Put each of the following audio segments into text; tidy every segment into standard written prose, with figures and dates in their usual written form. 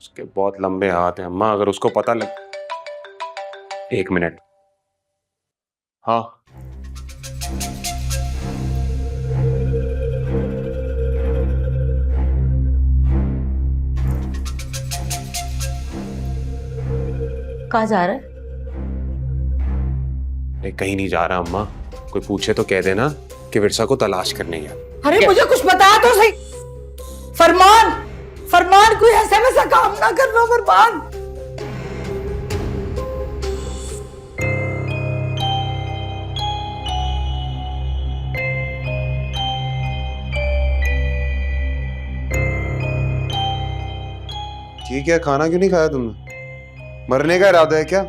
उसके बहुत लंबे हाथ हैं अम्मा, अगर उसको पता लग। 1 मिनट। हाँ कहाँ जा रहा है? कहीं नहीं जा रहा अम्मा, कोई पूछे तो कह देना कि विरसा को तलाश करने गया। अरे मुझे कुछ बता तो सही। फरमान, फरमान, कोई ऐसा वैसा काम ना करना फरमान। ठीक है, खाना क्यों नहीं खाया तुमने? मरने का इरादा है क्या?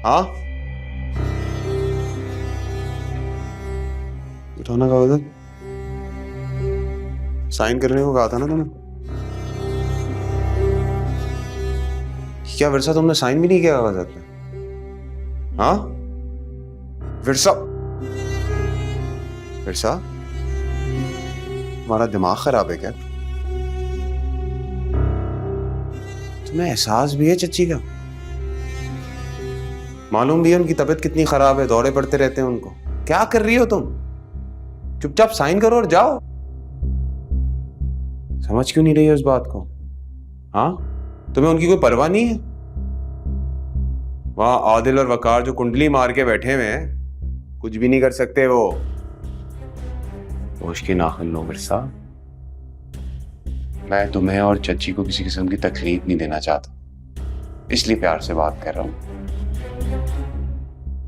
हाँ, उठाना कागज, साइन करने को कहा था ना तुम्हें। क्या विरसा तुमने साइन भी नहीं किया कागजात पे? हाँ विरसा, विरसा तुम्हारा दिमाग खराब है क्या? तुम्हें एहसास भी है चच्ची का? मालूम भी है उनकी तबीयत कितनी खराब है, दौरे पड़ते रहते हैं उनको। क्या कर रही हो तुम? चुपचाप साइन करो और जाओ। समझ क्यों नहीं रही है उस बात को? हाँ, तुम्हें उनकी कोई परवाह नहीं है? वहां आदिल और वकार जो कुंडली मार के बैठे हुए हैं, कुछ भी नहीं कर सकते वो। होश की नाखुन लो विरसा। मैं तुम्हें और चच्ची को किसी किस्म की तकलीफ नहीं देना चाहता, इसलिए प्यार से बात कर रहा हूं,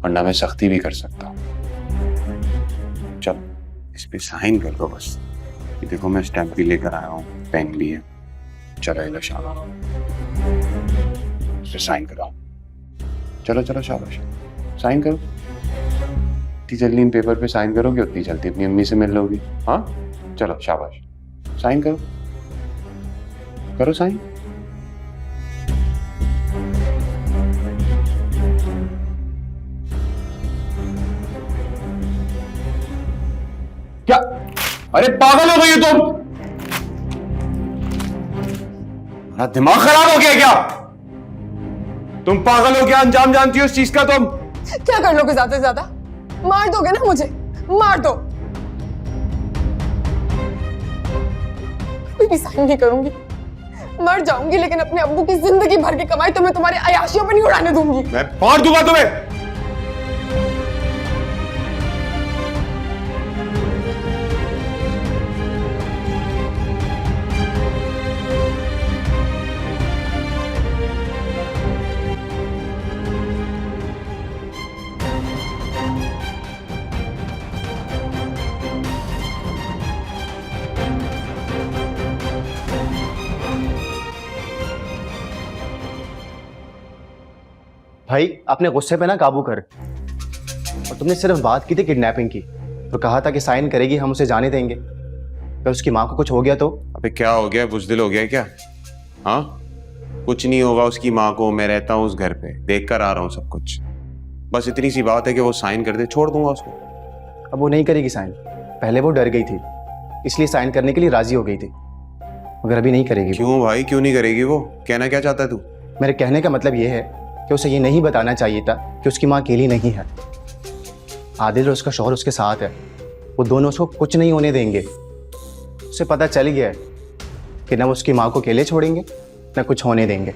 वरना मैं सख्ती भी कर सकता हूं। चल इस पे साइन कर दो बस। ये देखो मैं स्टैम्प भी लेकर आया हूं, पेन भी है। चलो ये लो शाबाश, इस पे साइन कराओ। चलो चलो शाबाश, साइन करो। जितनी जल्दी इन पेपर पे साइन करोगे उतनी जल्दी अपनी अम्मी से मिल लोगी। हाँ चलो शाबाश, साइन करो, करो साइन। क्या? अरे पागल हो गई हो तुम? तुम्हारा दिमाग खराब हो गया क्या? तुम पागल हो क्या? अंजाम जानती हो इस चीज का तुम? क्या कर लोगे ज्यादा से ज्यादा? मार दोगे ना मुझे? मार दो। कोई भी साइन नहीं करूंगी, मर जाऊंगी, लेकिन अपने अब्बू की जिंदगी भर की कमाई तो मैं तुम्हारे अयाशियों पर नहीं उड़ाने दूंगी। मैं मार दूंगा तुम्हें। भाई अपने गुस्से पे ना काबू कर। और तुमने सिर्फ बात की थी किडनैपिंग की, तो कहा था कि साइन करेगी, हम उसे जाने देंगे। अगर उसकी माँ को कुछ हो गया तो? अबे क्या हो गया? बुज़दिल हो गया क्या? हाँ कुछ नहीं होगा उसकी माँ को, मैं रहता हूँ उस घर पे, देख कर आ रहा हूँ सब कुछ। बस इतनी सी बात है कि वो साइन कर दे, छोड़ दूंगा उसको। अब वो नहीं करेगी साइन। पहले वो डर गई थी, इसलिए साइन करने के लिए राजी हो गई थी, मगर अभी नहीं करेगी। क्यों भाई, क्यों नहीं करेगी वो? कहना क्या चाहता है तू? मेरे कहने का मतलब ये है कि उसे ये नहीं बताना चाहिए था कि उसकी माँ अकेली नहीं है। आदिल और उसका शौहर उसके साथ है, वो दोनों उसको कुछ नहीं होने देंगे। उसे पता चल गया है कि न वो उसकी माँ को अकेले छोड़ेंगे न कुछ होने देंगे।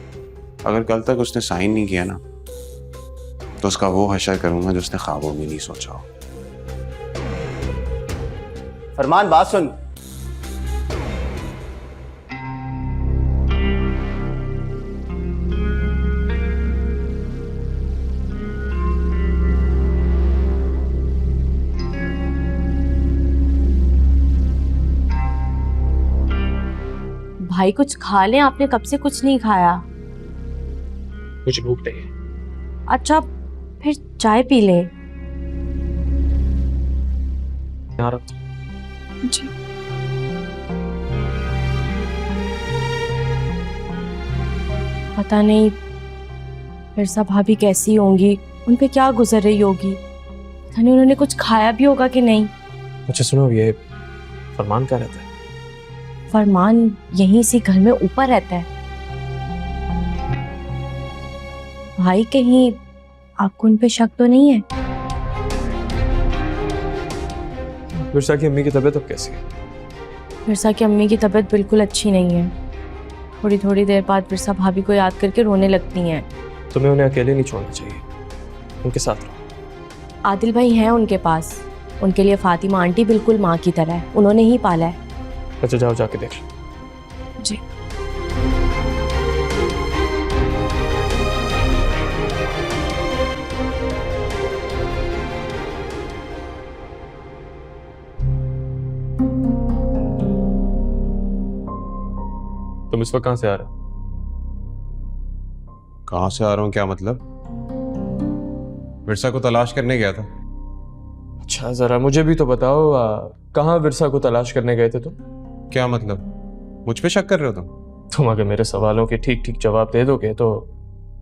अगर कल तक उसने साइन नहीं किया ना, तो उसका वो हशर करूंगा जो उसने ख्वाबों में नहीं सोचा हो। फरमान बात सुन। भाई कुछ खा लें, आपने कब से कुछ नहीं खाया। मुझे भूख नहीं है। अच्छा फिर चाय पी लें। यहाँ रख। जी। पता नहीं मिर्जा भाभी कैसी होंगी, उन पे क्या गुजर रही होगी, पता नहीं उन्होंने कुछ खाया भी होगा कि नहीं। अच्छा सुनो, ये फरमान क्या रहता है? फरमान यहीं से घर में ऊपर रहता है। भाई कहीं आपको उन पे शक तो नहीं है? विरसा की अम्मी की तबीयत अब कैसी है? विरसा की अम्मी की तबीयत बिल्कुल अच्छी नहीं है। थोड़ी थोड़ी देर बाद विरसा भाभी को याद करके रोने लगती हैं। तुम्हें उन्हें अकेले नहीं छोड़ना चाहिए, उनके साथ रहो। आदिल भाई हैं उनके पास, उनके लिए फातिमा आंटी बिल्कुल माँ की तरह है, उन्होंने ही पाला है। अच्छा जाओ जाके देख लो। जी। तुम इस वक्त कहाँ से आ रहे हो? कहाँ से आ रहा हूँ क्या मतलब? विरसा को तलाश करने गया था। अच्छा जरा मुझे भी तो बताओ, कहाँ विरसा को तलाश करने गए थे तुम? क्या मतलब? मुझ पे शक कर रहे हो तुम? तुम अगर मेरे सवालों के ठीक ठीक जवाब दे दोगे तो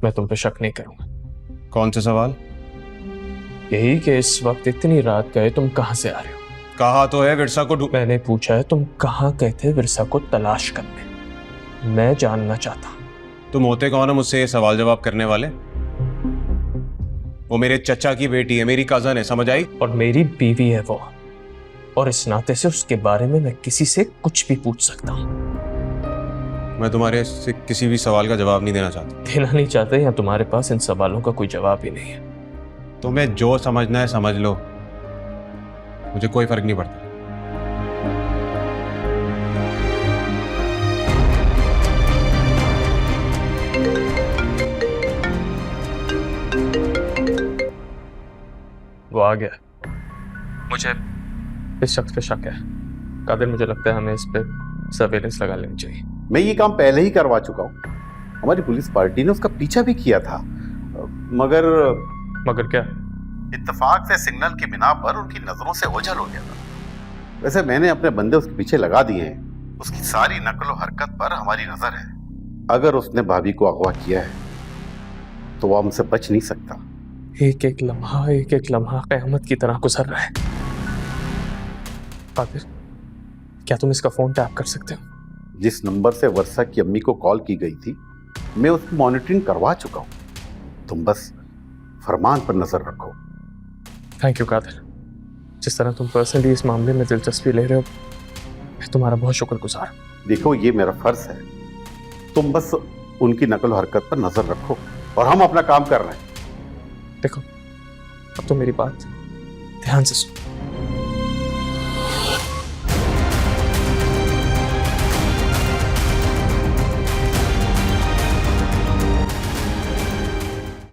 मैं तुम पे शक नहीं करूंगा। कौन से सवाल? यही कि इस वक्त इतनी रात गए तुम कहाँ से आ रहे हो? कहा तो है विरसा को ढूंढ। मैंने पूछा है तुम कहाँ गए थे विरसा को तलाश करने। मैं जानना चाहता हूँ। तुम होते कौन हो मुझसे ये सवाल जवाब करने वाले? वो मेरे चचा की बेटी है, मेरी कजन है, समझ आई? और मेरी बीवी है वो, और इस नाते से उसके बारे में मैं किसी से कुछ भी पूछ सकता हूँ। मैं तुम्हारे से किसी भी सवाल का जवाब नहीं देना चाहता। देना नहीं चाहते या तुम्हारे पास इन सवालों का कोई जवाब ही नहीं है? तुम्हें जो समझना है समझ लो, मुझे कोई फर्क नहीं पड़ता। वो आ गया। मुझे इस शख्स पे शक है। कादिर, मुझे लगता है हमें इस पे सर्वेलेंस लगा लेनी चाहिए। मैं ये काम पहले ही करवा चुका हूँ। हमारी पुलिस पार्टी ने उसका पीछा भी किया था, मगर क्या? इत्तेफाक से सिग्नल की बिना पर उनकी नजरों से ओझल हो गया था। वैसे मैंने अपने बंदे उसके पीछे लगा दिए हैं। उसकी सारी नकल और हरकत पर हमारी नजर है। अगर उसने भाभी को अगवा किया है तो वो हमसे बच नहीं सकता। एक एक लम्हा क़यामत की तरह गुजर रहा है। कादिर, क्या तुम इसका फोन टैप कर सकते हो? जिस नंबर से वर्षा की अम्मी को कॉल की गई थी, मैं उसकी मॉनिटरिंग करवा चुका हूं। तुम बस फरमान पर नजर रखो। Thank you Qadir. जिस तरह तुम पर्सनली इस मामले में दिलचस्पी ले रहे हो, मैं तुम्हारा बहुत शुक्रगुजार। देखो, ये मेरा फर्ज है। तुम बस उनकी नकल और हरकत पर नजर रखो और हम अपना काम कर रहे हैं। देखो, अब तो मेरी बात ध्यान से सुनो।